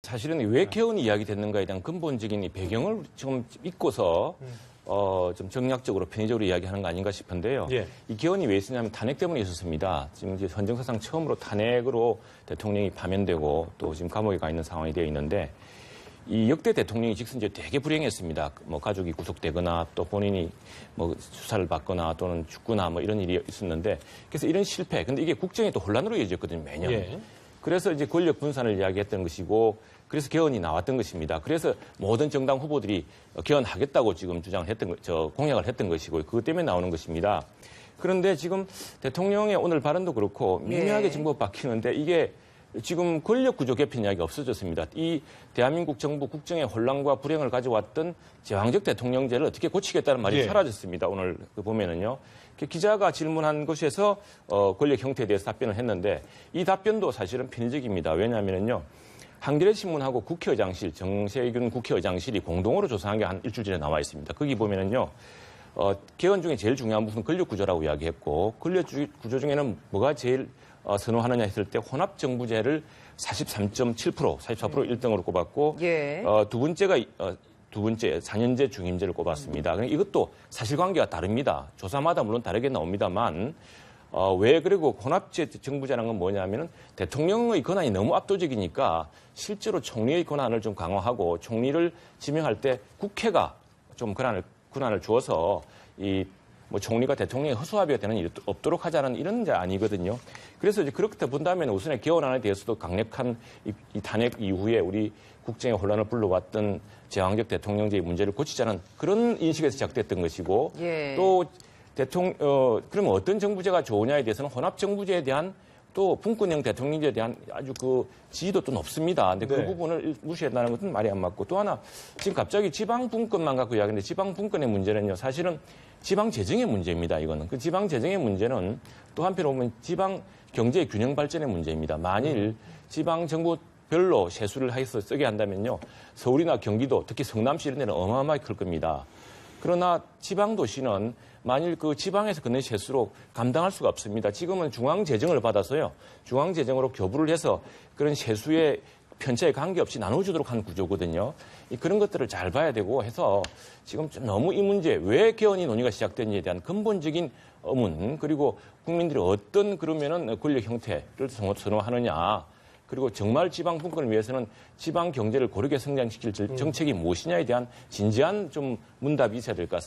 사실은 왜 개헌이 이야기됐는가에 대한 근본적인 이 배경을 좀 잊고서 좀 정략적으로 편의적으로 이야기하는 거 아닌가 싶은데요. 예. 이 개헌이 왜 있었냐면 탄핵 때문에 있었습니다. 지금 이제 헌정사상 처음으로 탄핵으로 대통령이 파면되고 또 지금 감옥에 가 있는 상황이 되어 있는데 이 역대 대통령이 직선 이제 되게 불행했습니다. 뭐 가족이 구속되거나 또 본인이 뭐 수사를 받거나 또는 죽거나 뭐 이런 일이 있었는데 그래서 이런 실패. 근데 이게 국정이 또 혼란으로 이어졌거든요, 매년. 예. 그래서 이제 권력 분산을 이야기했던 것이고 그래서 개헌이 나왔던 것입니다. 그래서 모든 정당 후보들이 개헌하겠다고 지금 공약을 했던 것이고 그것 때문에 나오는 것입니다. 그런데 지금 대통령의 오늘 발언도 그렇고 미묘하게 정부가 바뀌는데 이게 지금 권력 구조 개편 이야기가 없어졌습니다. 이 대한민국 정부 국정의 혼란과 불행을 가져왔던 제왕적 대통령제를 어떻게 고치겠다는 말이 사라졌습니다. 오늘 보면은요. 기자가 질문한 것에서 권력 형태에 대해서 답변을 했는데 이 답변도 사실은 편의적입니다. 왜냐하면요. 한겨레 신문하고 국회의장실, 정세균 국회의장실이 공동으로 조사한 게 한 일주일 전에 나와 있습니다. 거기 보면은요. 개헌 중에 제일 중요한 부분은 권력 구조라고 이야기했고 권력 구조 중에는 뭐가 제일 선호하느냐 했을 때 혼합정부제를 43.7%, 44% 1등으로 꼽았고 두 번째 4년제 중임제를 꼽았습니다. 그러니까 이것도 사실관계가 다릅니다. 조사마다 물론 다르게 나옵니다만 왜 그리고 혼합제 정부제라는 건 뭐냐면은 대통령의 권한이 너무 압도적이니까 실제로 총리의 권한을 좀 강화하고 총리를 지명할 때 국회가 좀 권한을 주어서 뭐 총리가 대통령의 허수아비가 되는 일이 없도록 하자는 이런 게 아니거든요. 그래서 이제 그렇게 본다면 우선의 개헌안에 대해서도 강력한 이 탄핵 이후에 우리 국정의 혼란을 불러왔던 제왕적 대통령제의 문제를 고치자는 그런 인식에서 시작됐던 것이고 또 그러면 어떤 정부제가 좋으냐에 대해서는 혼합정부제에 대한 또 분권형 대통령제에 대한 아주 그 지지도 또 높습니다. 근데 그 부분을 무시한다는 것은 말이 안 맞고 또 하나 지금 갑자기 지방 분권만 갖고 이야기하는데 지방 분권의 문제는요. 사실은 지방 재정의 문제입니다. 이거는. 그 지방 재정의 문제는 또 한편으로 보면 지방 경제 균형 발전의 문제입니다. 만일 지방 정부별로 세수를 해서 쓰게 한다면요. 서울이나 경기도 특히 성남시 이런 데는 어마어마하게 클 겁니다. 그러나 지방 도시는 만일 그 지방에서 걷는 세수로 감당할 수가 없습니다. 지금은 중앙재정을 받아서요. 중앙재정으로 교부를 해서 그런 세수의 편차에 관계없이 나눠주도록 하는 구조거든요. 그런 것들을 잘 봐야 되고 해서 지금 좀 너무 이 문제, 왜 개헌이 논의가 시작됐는지에 대한 근본적인 의문, 그리고 국민들이 어떤 그러면은 권력 형태를 선호하느냐, 그리고 정말 지방 분권을 위해서는 지방 경제를 고르게 성장시킬 정책이 무엇이냐에 대한 진지한 좀 문답이 있어야 될 것 같습니다.